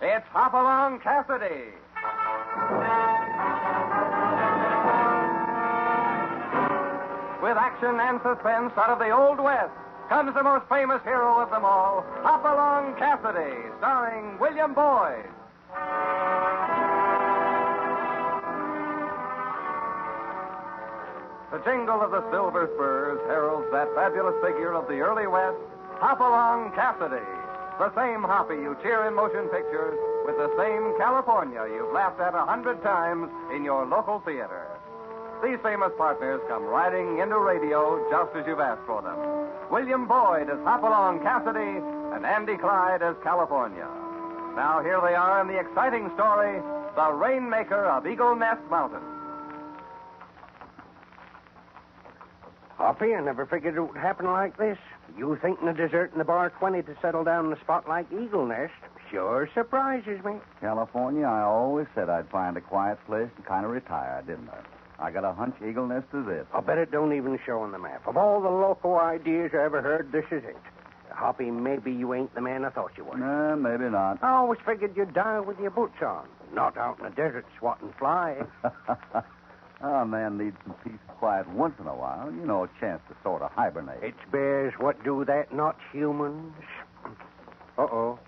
It's Hopalong Cassidy. With action and suspense out of the Old West comes the most famous hero of them all, Hopalong Cassidy, starring William Boyd. The jingle of the silver spurs heralds that fabulous figure of the early West, Hopalong Cassidy. The same Hoppy you cheer in motion pictures with the same California you've laughed at 100 times in your local theater. These famous partners come riding into radio just as you've asked for them. William Boyd as Hopalong Cassidy and Andy Clyde as California. Now here they are in the exciting story, The Rainmaker of Eagle Nest Mountain. Hoppy, I never figured it would happen like this. You thinking of deserting the bar 20 to settle down in a spot like Eagle Nest sure surprises me. California, I always said I'd find a quiet place and kind of retire, didn't I? I got a hunch Eagle Nest is it. I bet it don't even show on the map. Of all the local ideas I ever heard, this is it. Hoppy, maybe you ain't the man I thought you were. Nah, maybe not. I always figured you'd die with your boots on, not out in the desert swatting flies. A man needs some peace and quiet once in a while. You know, a chance to sort of hibernate. It's bears what do that, not humans. Uh-oh.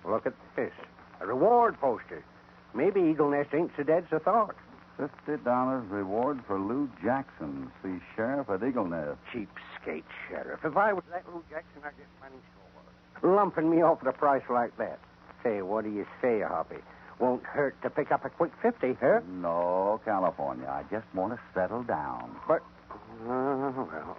Look at this. A reward poster. Maybe Eagle Nest ain't so dead as I thought. $50 reward for Lou Jackson. See sheriff at Eagle Nest. Cheapskate sheriff. If I was that Lou Jackson, I'd get money score. Lumping me off at a price like that. Say, what do you say, Hoppy? Won't hurt to pick up a quick 50, huh? No, California. I just want to settle down. But, well.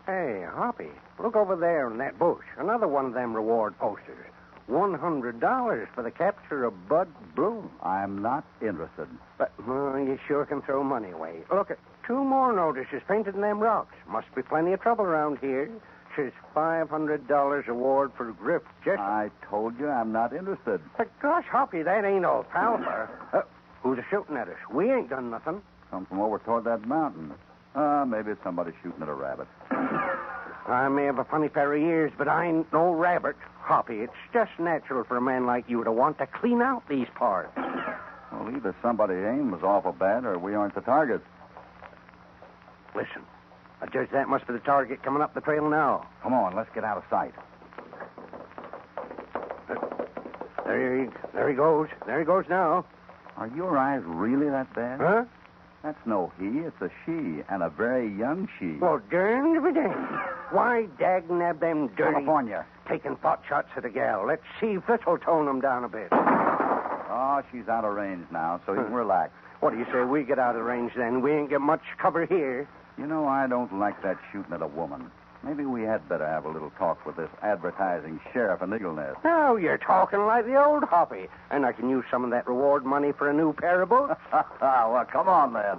Hey, Hoppy, look over there in that bush. Another one of them reward posters. $100 for the capture of Bud Bloom. I'm not interested. But you sure can throw money away. Look at 2 more notices painted in them rocks. Must be plenty of trouble around here. Says $500 award for Griff Jessup. I told you I'm not interested. But gosh, Hoppy, that ain't all palper. Who's shooting at us? We ain't done nothing. Come from over toward that mountain. Maybe it's somebody shooting at a rabbit. I may have a funny pair of ears, but I ain't no rabbit. Hoppy, it's just natural for a man like you to want to clean out these parts. Well, either somebody's aim was awful bad or we aren't the targets. Listen, I judge that must be the target coming up the trail now. Come on, let's get out of sight. There he goes. There he goes now. Are your eyes really that bad? Huh? That's no he, it's a she, and a very young she. Well, darn to be damned. Why dagnab them dirty... California. Taking pot shots at a gal. Let's see if this'll tone them down a bit. Oh, she's out of range now, so you can relax. What do you say we get out of range then? We ain't got much cover here. You know, I don't like that shooting at a woman. Maybe we had better have a little talk with this advertising sheriff in Eagle Nest. Oh, you're talking like the old Hoppy. And I can use some of that reward money for a new pair of boots. Well, come on, then.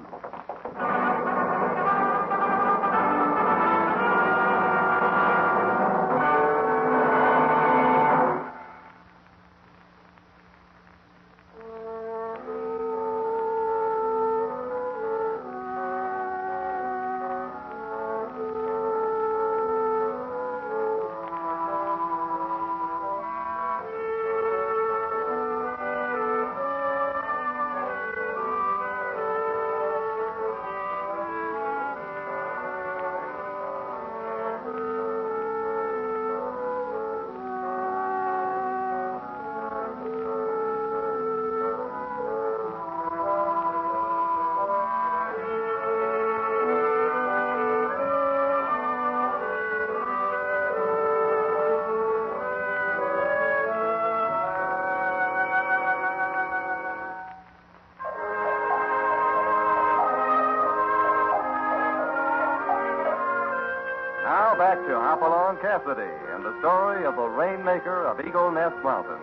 Now back to Hopalong Cassidy and the story of the Rainmaker of Eagle Nest Mountain.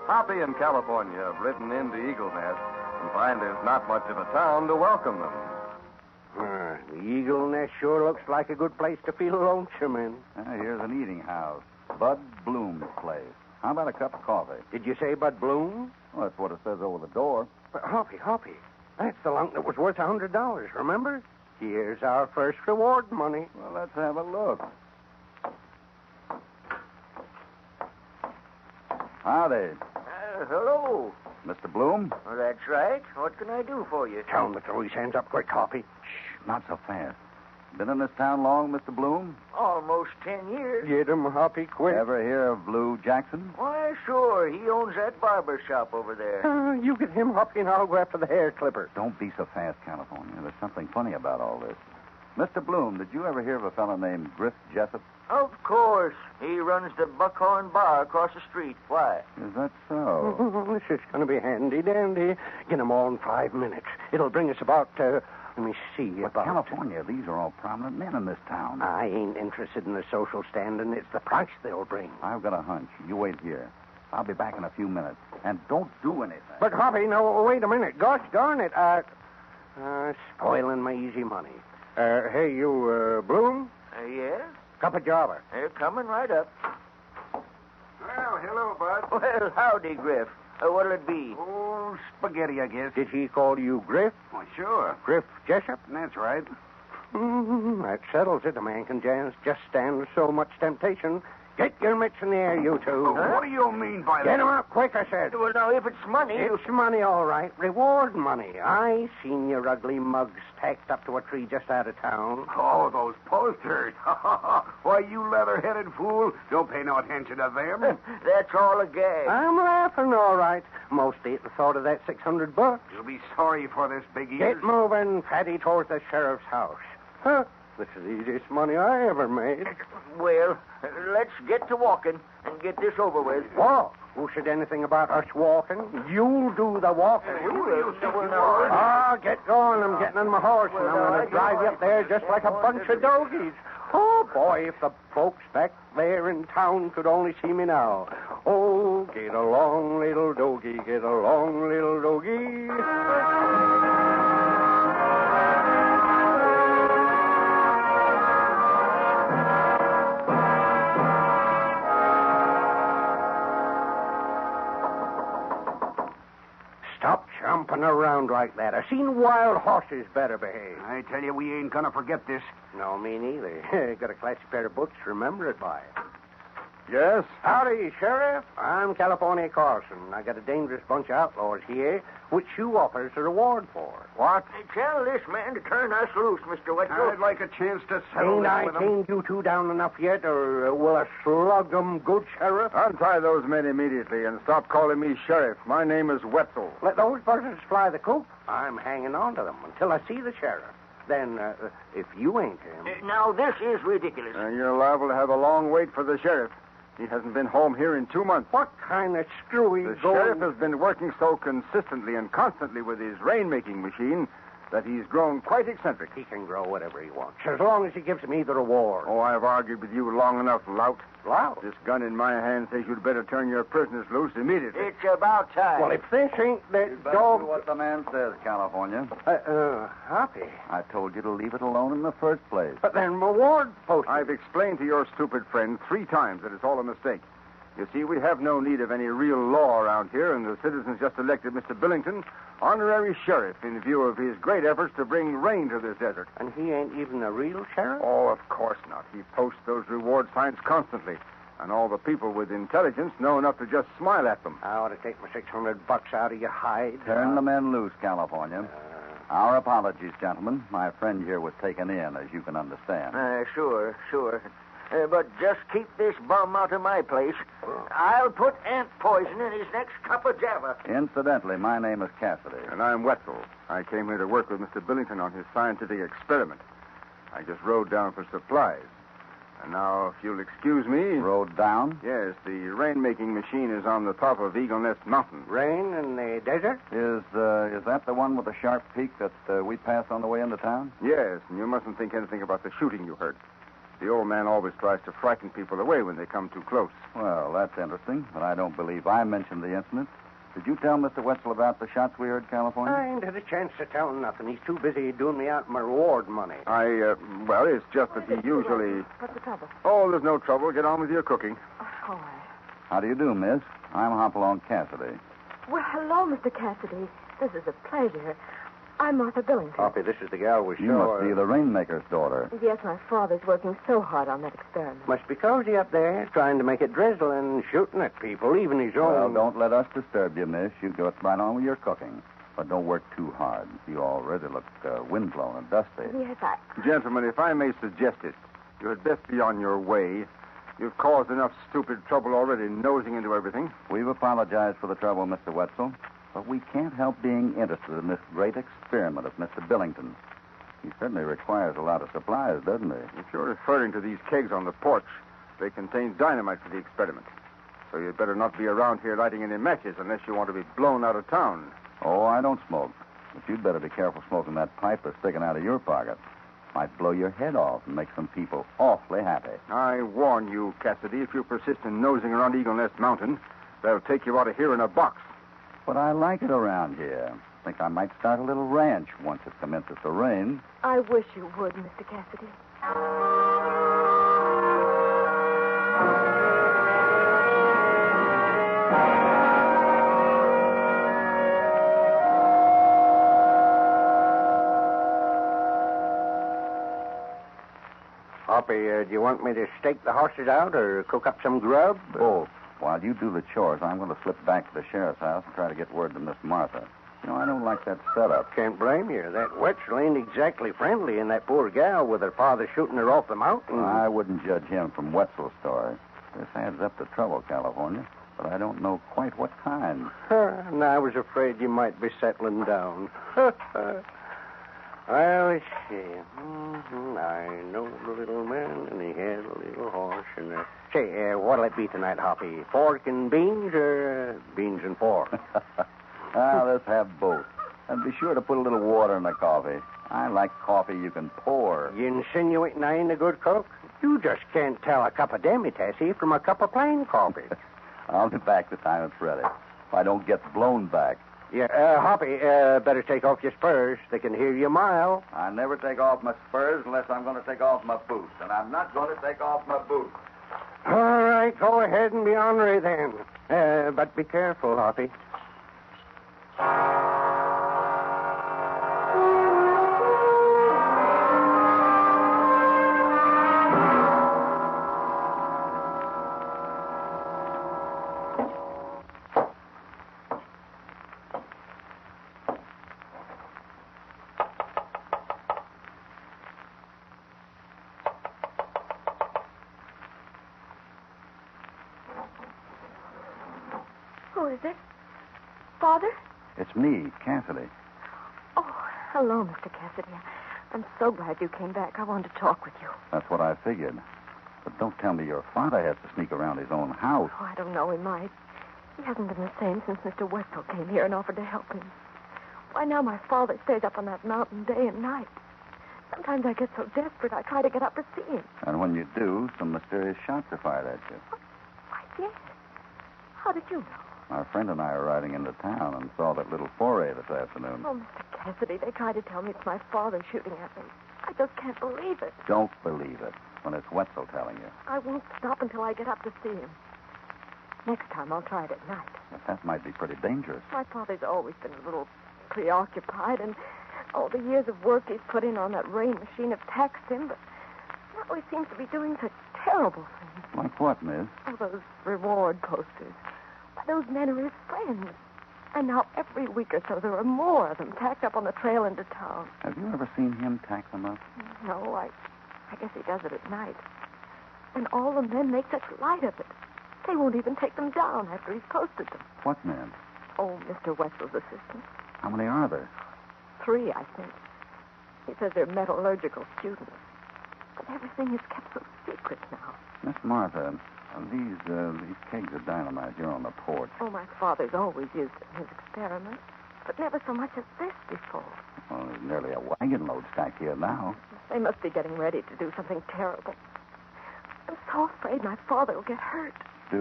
Hoppy and California have ridden into Eagle Nest and find there's not much of a town to welcome them. The Eagle Nest sure looks like a good place to feel lonesome in. Here's an eating house. Bud Bloom's place. How about a cup of coffee? Did you say Bud Bloom? Well, that's what it says over the door. But Hoppy, that's the lunk that was worth $100, remember? Here's our first reward money. Well, let's have a look. Howdy. Hello. Mr. Bloom? Well, that's right. What can I do for you? Tell him to throw his hands up quick, Hoppy. Shh, not so fast. Been in this town long, Mr. Bloom? Almost 10 years. Get him, Hoppy, quick. Ever hear of Blue Jackson? Why, sure. He owns that barber shop over there. You get him, Hoppy, and I'll go after the hair clipper. Don't be so fast, California. There's something funny about all this. Mr. Bloom, did you ever hear of a fellow named Griff Jessup? Of course. He runs the Buckhorn Bar across the street. Why? Is that so? This is going to be handy-dandy. Get 'em all in 5 minutes. It'll bring us about, let me see, But about... California, these are all prominent men in this town. I ain't interested in the social standing. It's the price they'll bring. I've got a hunch. You wait here. I'll be back in a few minutes. And don't do anything. But, Hoppy, no, wait a minute. Gosh darn it. Spoiling my easy money. Hey, you, Bloom? Yes? Cup of java. They're coming right up. Well, hello, Bud. Well, howdy, Griff. What'll it be? Oh, spaghetti, I guess. Did he call you Griff? Well, sure. Griff Jessup? That's right. That settles it. A man can just stand so much temptation. Get your mitts in the air, you two. What do you mean by Get that? 'em up quick, I said. Well, now, if it's money... It's money, all right. Reward money. I seen your ugly mugs tacked up to a tree just out of town. Oh, those posters. Why, you leather-headed fool. Don't pay no attention to them. That's all a gag. I'm laughing, all right. Mostly at the thought of that $600. You'll be sorry for this, Big Ears. Get moving, Fatty, towards the sheriff's house. Huh? This is the easiest money I ever made. Well, let's get to walking and get this over with. Walk? Who said anything about us walking? You do the walking. Get going. I'm getting on my horse, and I'm going to drive you up there just like a bunch of dogies. Oh, boy, if the folks back there in town could only see me now. Oh, get along, little doggie, get along, little doggie. Stop jumping around like that. I've seen wild horses better behave. I tell you, we ain't gonna forget this. No, me neither. Got a classy pair of books to remember it by. Yes? Howdy, Sheriff. I'm California Carlson. I got a dangerous bunch of outlaws here, which you offers a reward for. What? Tell this man to turn us loose, Mr. Wetzel. I'd like a chance to settle Ain't this I with them. tamed you two down enough yet, or will I slug 'em good, Sheriff? Untie those men immediately and stop calling me sheriff. My name is Wetzel. Let those buzzards fly the coop. I'm hanging on to them until I see the sheriff. Then, if you ain't him... Now, this is ridiculous. You're liable to have a long wait for the sheriff. He hasn't been home here in 2 months. What kind of screwy The going... sheriff has been working so consistently and constantly with his rainmaking machine that he's grown quite eccentric. He can grow whatever he wants, as long as he gives me the reward. Oh, I've argued with you long enough, lout. Loud. This gun in my hand says you'd better turn your prisoners loose immediately. It's about time. Well, if this ain't that Better dog... do what the man says, California. Hoppy. I told you to leave it alone in the first place. But then reward post. I've explained to your stupid friend 3 times that it's all a mistake. You see, we have no need of any real law around here, and the citizens just elected Mr. Billington honorary sheriff in view of his great efforts to bring rain to this desert. And he ain't even a real sheriff? Oh, of course not. He posts those reward signs constantly, and all the people with intelligence know enough to just smile at them. I ought to take my $600 out of your hide. Turn the men loose, California. Our apologies, gentlemen. My friend here was taken in, as you can understand. Sure. But just keep this bum out of my place. I'll put ant poison in his next cup of java. Incidentally, my name is Cassidy. And I'm Wetzel. I came here to work with Mr. Billington on his scientific experiment. I just rode down for supplies. And now, if you'll excuse me... Rode down? Yes, the rainmaking machine is on the top of Eagle Nest Mountain. Rain in the desert? Is that the one with the sharp peak that we passed on the way into town? Yes, and you mustn't think anything about the shooting you heard. The old man always tries to frighten people away when they come too close. Well, that's interesting, but I don't believe I mentioned the incident. Did you tell Mr. Wetzel about the shots we heard, California? I ain't had a chance to tell him nothing. He's too busy doing me out my reward money. Well, it's just that he usually... What's the trouble? Oh, there's no trouble. Get on with your cooking. All right. How do you do, miss? I'm Hopalong Cassidy. Well, hello, Mr. Cassidy. This is a pleasure. I'm Martha Billington. Hoppy, this is the gal we saw. You must be the Rainmaker's daughter. Yes, my father's working so hard on that experiment. Must be cozy up there, trying to make it drizzle and shooting at people, even his own. Well, don't let us disturb you, miss. You go right on with your cooking. But don't work too hard. You already look windblown and dusty. Yes, Gentlemen, if I may suggest it, you had best be on your way. You've caused enough stupid trouble already nosing into everything. We've apologized for the trouble, Mr. Wetzel, but we can't help being interested in this great experiment of Mr. Billington. He certainly requires a lot of supplies, doesn't he? If you're referring to these kegs on the porch, they contain dynamite for the experiment. So you'd better not be around here lighting any matches unless you want to be blown out of town. Oh, I don't smoke. But you'd better be careful smoking that pipe that's sticking out of your pocket. Might blow your head off and make some people awfully happy. I warn you, Cassidy, if you persist in nosing around Eagle Nest Mountain, they'll take you out of here in a box. But I like it around here. Think I might start a little ranch once it commences to rain. I wish you would, Mr. Cassidy. Hoppy, do you want me to stake the horses out or cook up some grub? Both. While you do the chores, I'm going to slip back to the sheriff's house and try to get word to Miss Martha. You know, I don't like that setup. Can't blame you. That Wetzel ain't exactly friendly, and that poor gal with her father shooting her off the mountain. I wouldn't judge him from Wetzel's story. This adds up to trouble, California, but I don't know quite what kind. And I was afraid you might be settling down. Well, let's see. I know the little man, and he has a little horse. And say, what'll it be tonight, Hoppy? Pork and beans, or beans and pork? Let's have both. And be sure to put a little water in the coffee. I like coffee you can pour. You insinuating I ain't a good cook? You just can't tell a cup of demi-tassy from a cup of plain coffee. I'll be back the time it's ready. If I don't get blown back. Yeah, Hoppy, better take off your spurs. They can hear you a mile. I never take off my spurs unless I'm going to take off my boots. And I'm not going to take off my boots. All right, go ahead and be ornery then. But be careful, Hoppy. Who is it? Father? It's me, Cassidy. Oh, hello, Mr. Cassidy. I'm so glad you came back. I wanted to talk with you. That's what I figured. But don't tell me your father has to sneak around his own house. Oh, I don't know. He might. He hasn't been the same since Mr. Wetzel came here and offered to help him. Why, now my father stays up on that mountain day and night. Sometimes I get so desperate I try to get up to see him. And when you do, some mysterious shots are fired at you. Why, yes. How did you know? Our friend and I are riding into town and saw that little foray this afternoon. Oh, Mr. Cassidy, they tried to tell me it's my father shooting at me. I just can't believe it. Don't believe it when it's Wetzel telling you. I won't stop until I get up to see him. Next time I'll try it at night. But that might be pretty dangerous. My father's always been a little preoccupied, and all the years of work he's put in on that rain machine have taxed him, but now he seems to be doing such terrible things. Like what, miss? Oh, those reward posters. Why, those men are his friends. And now every week or so there are more of them tacked up on the trail into town. Have you ever seen him tack them up? No, I guess he does it at night. And all the men make such light of it. They won't even take them down after he's posted them. What men? Oh, Mr. Wetzel's assistant. How many are there? 3, I think. He says they're metallurgical students. But everything is kept so secret now. Miss Martha, these kegs of dynamite here on the porch. Oh, my father's always used it in his experiments, but never so much as this before. Well, there's nearly a wagon load stacked here now. They must be getting ready to do something terrible. I'm so afraid my father will get hurt. Do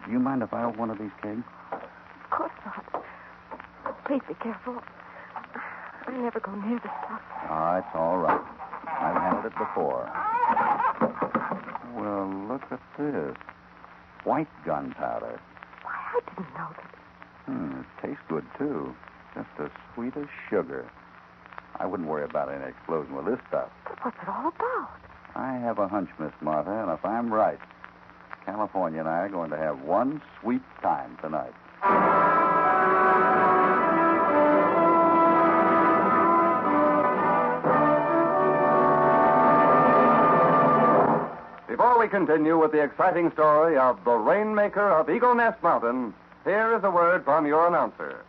you mind if I open one of these kegs? Of course not. Please be careful. I never go near the stuff. Ah, it's all right. I've handled it before. Well, look at this. White gunpowder. Why, I didn't know that. It tastes good, too. Just as sweet as sugar. I wouldn't worry about any explosion with this stuff. But what's it all about? I have a hunch, Miss Martha, and if I'm right, California and I are going to have one sweet time tonight. Before we continue with the exciting story of the Rainmaker of Eagle Nest Mountain, here is a word from your announcer.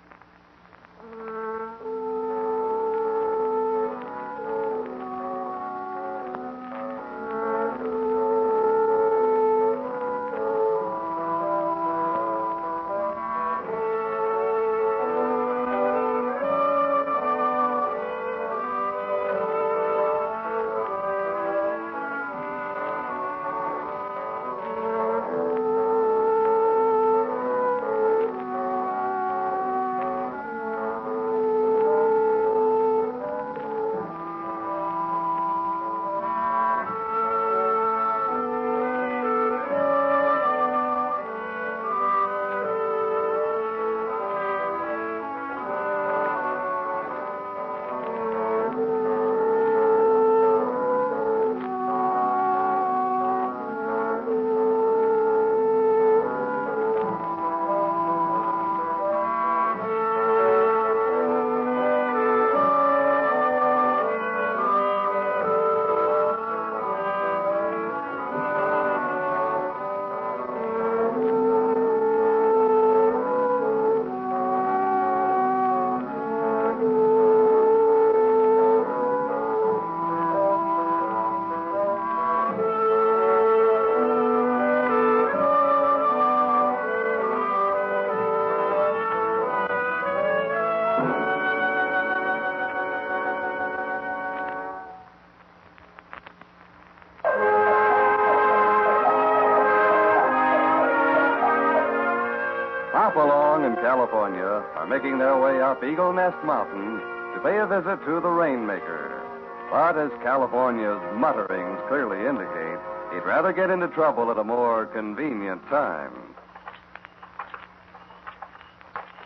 Hopalong and California are making their way up Eagle Nest Mountain to pay a visit to the Rainmaker. But as California's mutterings clearly indicate, he'd rather get into trouble at a more convenient time.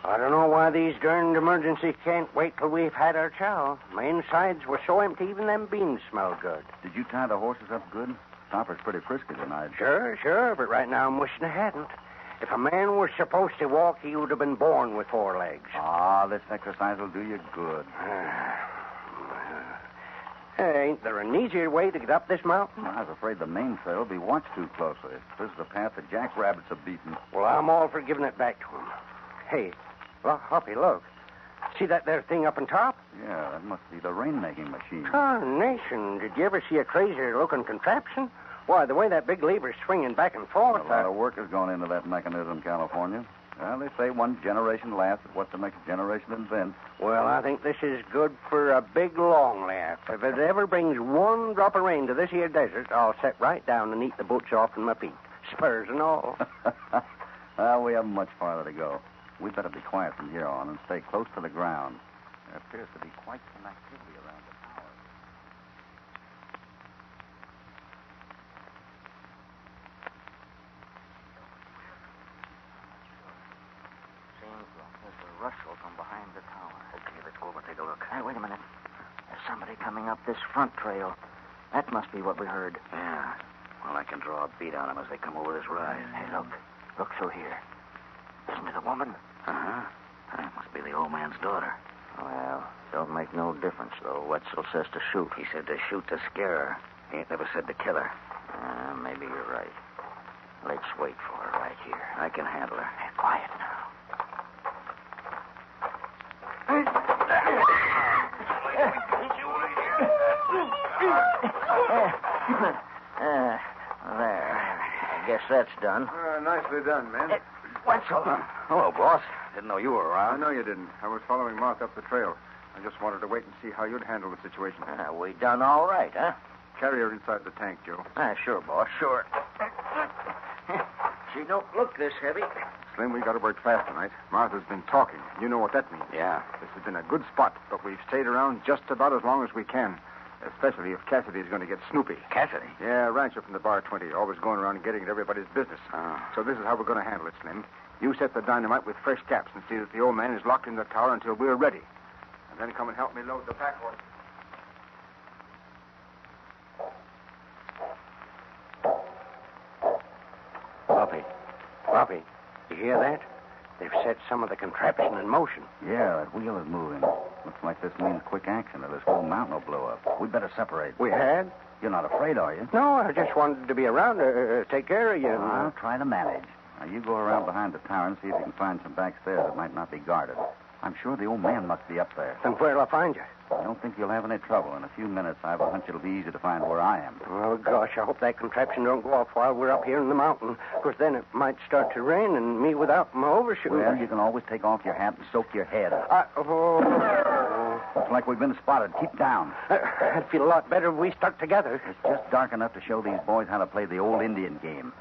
I don't know why these darned emergencies can't wait till we've had our chow. My insides were so empty, even them beans smell good. Did you tie the horses up good? Topper's pretty frisky tonight. Sure, but right now I'm wishing I hadn't. If a man was supposed to walk, he would have been born with 4 legs. This exercise will do you good. Ain't there an easier way to get up this mountain? I was afraid the mainsail will be watched too closely. This is the path the jackrabbits have beaten. Well, I'm all for giving it back to him. Hey, Hoppy, look. See that there thing up on top? Yeah, that must be the rain-making machine. Carnation, did you ever see a crazier-looking contraption? Why, the way that big lever's swinging back and forth. A lot of work has gone into that mechanism, California. Well, they say one generation laughs at what the next generation invents. Well, I think this is good for a big long laugh. If it ever brings one drop of rain to this here desert, I'll sit right down and eat the boots off in my feet. Spurs and all. Well, we haven't much farther to go. We'd better be quiet from here on and stay close to the ground. There appears to be quite some activity around the tower. Seems like there's a rustle from behind the tower. Okay, let's go over and take a look. Hey, wait a minute. There's somebody coming up this front trail. That must be what we heard. Yeah. Well, I can draw a beat on them as they come over this rise. Hey, look. Look through here. Isn't it a woman? Uh-huh. That must be the old man's daughter. Well, don't make no difference, though. Wetzel says to shoot. He said to shoot to scare her. He ain't never said to kill her. Maybe you're right. Let's wait for her right here. I can handle her. Hey, quiet now. There. I guess that's done. Nicely done, man. Wetzel. Hello, boss. Didn't know you were I around. know you didn't. I was following Martha up the trail. I just wanted to wait and see how you'd handle the situation. We done all right, huh? Carry her inside the tank, Joe. Sure, boss, sure. She don't look this heavy. Slim, we got to work fast tonight. Martha's been talking. You know what that means. Yeah. This has been a good spot, but we've stayed around just about as long as we can. Especially if Cassidy's going to get snoopy. Cassidy? Yeah, rancher from the Bar 20, always going around and getting at everybody's business. Oh. So this is how we're going to handle it, Slim. You set the dynamite with fresh caps and see that the old man is locked in the tower until we're ready. And then come and help me load the pack horse. Hoppy, you hear that? They've set some of the contraption in motion. Yeah, that wheel is moving. Looks like this means quick action or this whole mountain will blow up. We'd better separate. We had? You're not afraid, are you? No, I just wanted to be around to take care of you. I'll try to manage. Now, you go around behind the tower and see if you can find some back stairs that might not be guarded. I'm sure the old man must be up there. Then where'll I find you? I don't think you'll have any trouble. In a few minutes, I have a hunch it'll be easy to find where I am. Oh, gosh, I hope that contraption don't go off while we're up here in the mountain. Because then it might start to rain and me without my overshoes. Well, you can always take off your hat and soak your head. Looks like we've been spotted. Keep down. I'd feel a lot better if we stuck together. It's just dark enough to show these boys how to play the old Indian game.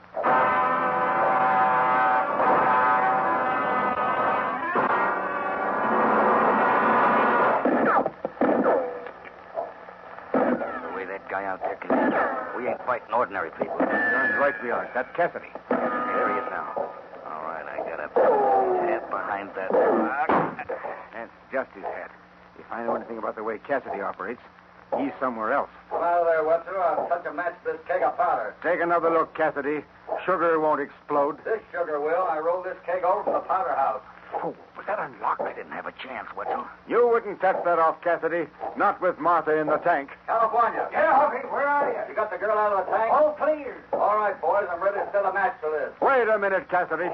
Guy out there, we ain't fighting ordinary people. Darn right we are. That's Cassidy. There he is now. All right, I got a head behind that rock. That's just his hat. If I know anything about the way Cassidy operates, he's somewhere else. Well, there, Wetzel. I'll touch a match to this keg of powder. Take another look, Cassidy. Sugar won't explode. This sugar will. I rolled this keg over from the powder house. Oh, was that unlocked? I didn't have a chance, Wetzel. You wouldn't touch that off, Cassidy. Not with Martha in the tank. California. Yeah, Hoppy, where are you? You got the girl out of the tank? All clear. All right, boys. I'm ready to set a match to this. Wait a minute, Cassidy.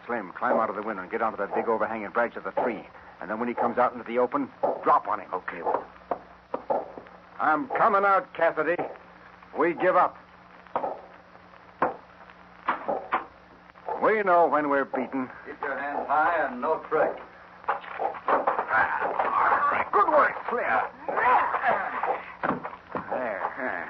Slim, climb out of the window and get onto that big overhanging branch of the tree. And then when he comes out into the open, drop on him. Okay, well. I'm coming out, Cassidy. We give up. We know when we're beaten. Keep your hands high and no trick. Good work, Slim. There.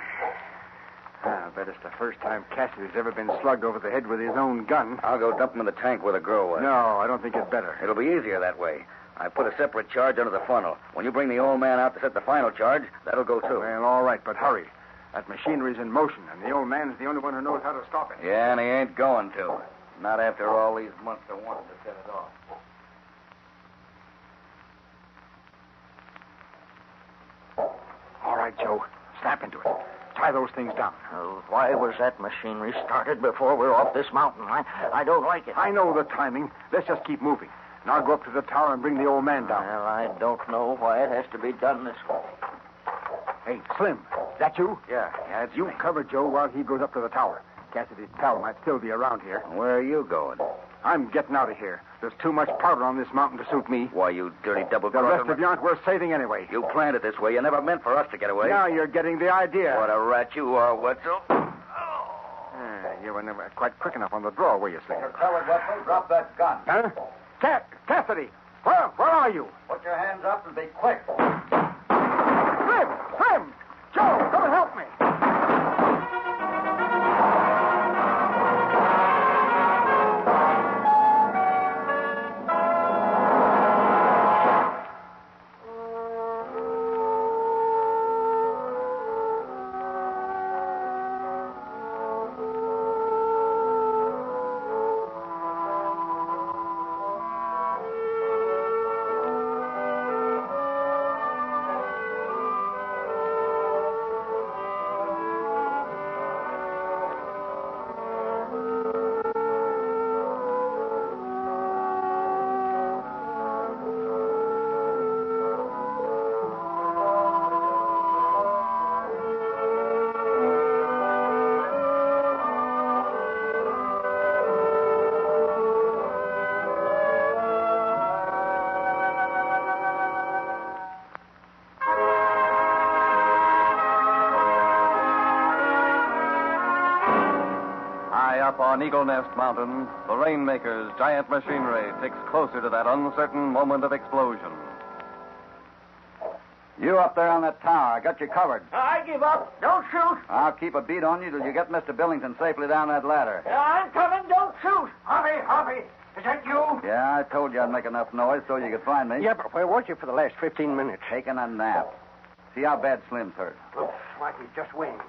I bet it's the first time Cassidy's ever been slugged over the head with his own gun. I'll go dump him in the tank where the girl was. No, I don't think it's better. It'll be easier that way. I put a separate charge under the funnel. When you bring the old man out to set the final charge, that'll go too. Well, all right, but hurry. That machinery's in motion, and the old man's the only one who knows how to stop it. Yeah, and he ain't going to. Not after all these months of wanting to set it off. All right, Joe. Snap into it. Tie those things down. Why was that machinery started before we're off this mountain? I don't like it. I know the timing. Let's just keep moving. And I'll go up to the tower and bring the old man down. Well, I don't know why it has to be done this way. Hey, Slim, is that you? Yeah, it's You me. cover Joe while he goes up to the tower. Cassidy's pal might still be around here. Where are you going? I'm getting out of here. There's too much powder on this mountain to suit me. Why, you dirty double The rest of you aren't worth saving anyway. You planned it this way. You never meant for us to get away. Now you're getting the idea. What a rat you are, Wetzel. You were never quite quick enough on the draw, were you, Slim? You're covered, Wetzel. Drop that gun. Huh? Cassidy! Where are you? Put your hands up and be quick. Slim! Joe, come and help me. Up on Eagle Nest Mountain, the Rainmaker's giant machinery ticks closer to that uncertain moment of explosion. You up there on that tower. I got you covered. I give up. Don't shoot. I'll keep a beat on you till you get Mr. Billington safely down that ladder. I'm coming. Don't shoot. Hoppy, is that you? Yeah, I told you I'd make enough noise so you could find me. Yeah, but where was you for the last 15 minutes? Taking a nap. See how bad Slim's hurt. Looks like he's just winged.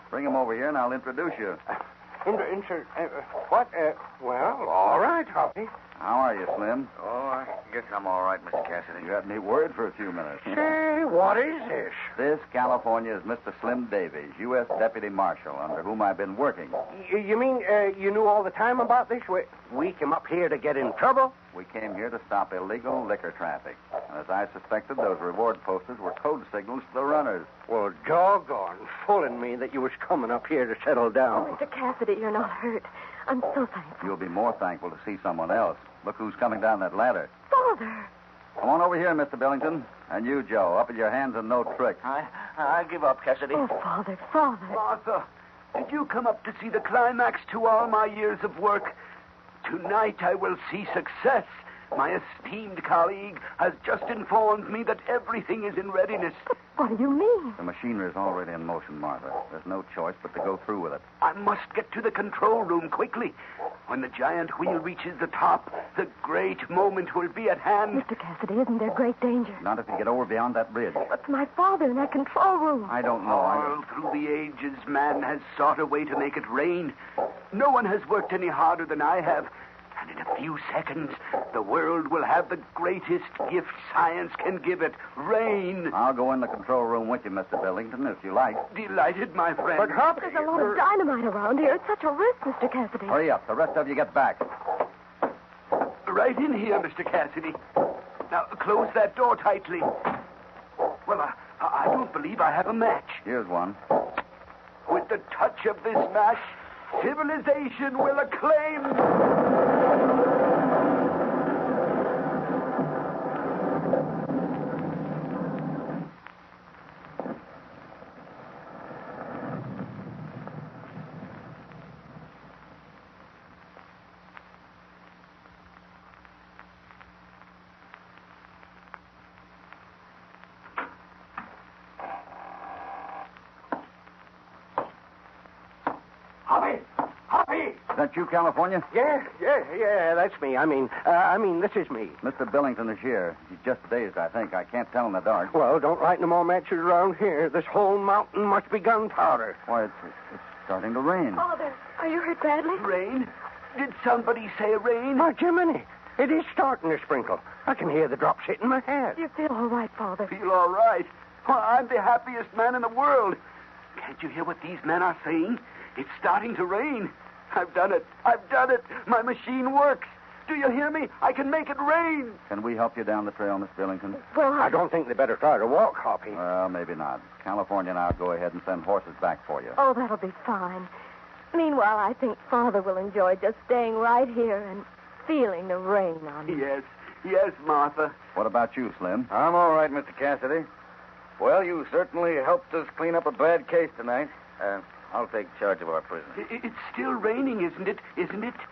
Bring him over here and I'll introduce you. What? Well, all right, Hoppy. How are you, Slim? Oh, I guess I'm all right, Mr. Cassidy. You had me worried for a few minutes. Say, what is this? This, California, is Mr. Slim Davies, U.S. Deputy Marshal, under whom I've been working. You mean you knew all the time about this? We came up here to get in trouble? We came here to stop illegal liquor traffic. And as I suspected, those reward posters were code signals to the runners. Well, doggone, fooling me that you was coming up here to settle down. Mr. Cassidy, you're not hurt. I'm so thankful. You'll be more thankful to see someone else. Look who's coming down that ladder. Father! Come on over here, Mr. Billington. And you, Joe, up with your hands and no tricks. I give up, Cassidy. Oh, Father, Father. Martha, did you come up to see the climax to all my years of work? Tonight I will see success. My esteemed colleague has just informed me that everything is in readiness. What do you mean? The machinery is already in motion, Martha. There's no choice but to go through with it. I must get to the control room quickly. When the giant wheel reaches the top, the great moment will be at hand. Mr. Cassidy, isn't there great danger? Not if you get over beyond that bridge. What's my father in that control room? I don't know. All through the ages, man has sought a way to make it rain. No one has worked any harder than I have. And in a few seconds, the world will have the greatest gift science can give it, rain. I'll go in the control room with you, Mr. Billington, if you like. Delighted, my friend. But, Hoppy... There's a lot of dynamite around here. It's such a risk, Mr. Cassidy. Hurry up. The rest of you get back. Right in here, Mr. Cassidy. Now, close that door tightly. Well, I don't believe I have a match. Here's one. With the touch of this match, civilization will acclaim... Is that you, California? Yeah, that's me. I mean, this is me. Mr. Billington is here. He's just dazed, I think. I can't tell in the dark. Well, don't light no more matches around here. This whole mountain must be gunpowder. Why, it's starting to rain. Father, are you hurt badly? Rain? Did somebody say rain? My Jiminy, it is starting to sprinkle. I can hear the drops hitting my head. Do you feel all right, Father? Feel all right. Well, I'm the happiest man in the world. Can't you hear what these men are saying? It's starting to rain. I've done it. My machine works. Do you hear me? I can make it rain. Can we help you down the trail, Miss Billington? Well, I don't think they better try to walk, Hoppy. Well, maybe not. California and I'll go ahead and send horses back for you. Oh, that'll be fine. Meanwhile, I think Father will enjoy just staying right here and feeling the rain on him. Yes, Martha. What about you, Slim? I'm all right, Mr. Cassidy. Well, you certainly helped us clean up a bad case tonight. I'll take charge of our prison. It's still raining, isn't it?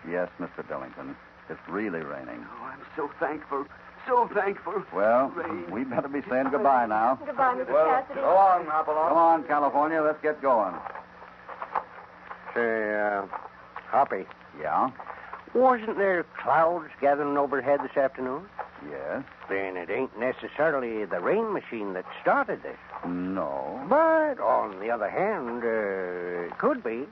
Yes, Mr. Billington. It's really raining. Oh, I'm so thankful. So thankful. Well, Rain. we better be saying goodbye now. Goodbye, Mr. Well, Cassidy. go on, Hopalong. Come on, California. Let's get going. Say, Hoppy, Yeah? wasn't there clouds gathering overhead this afternoon? Yes? Then it ain't necessarily the rain machine that started this. No? But, on the other hand, it could be.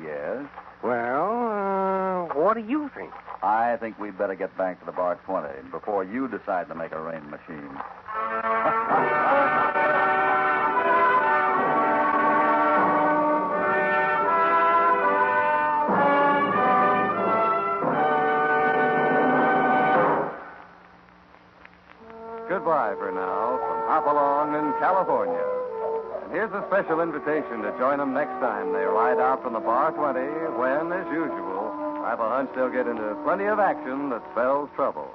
Yes? Well, what do you think? I think we'd better get back to the Bar 20 before you decide to make a rain machine. Goodbye for now from Hopalong in California. And here's a special invitation to join them next time they ride out from the Bar 20 when, as usual, I have a hunch they'll get into plenty of action that spells trouble.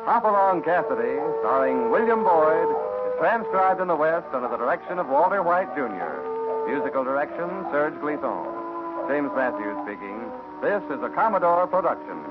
Hopalong Cassidy, starring William Boyd, is transcribed in the West under the direction of Walter White, Jr. Musical direction, Serge Glisson. James Matthews speaking. This is a Commodore production.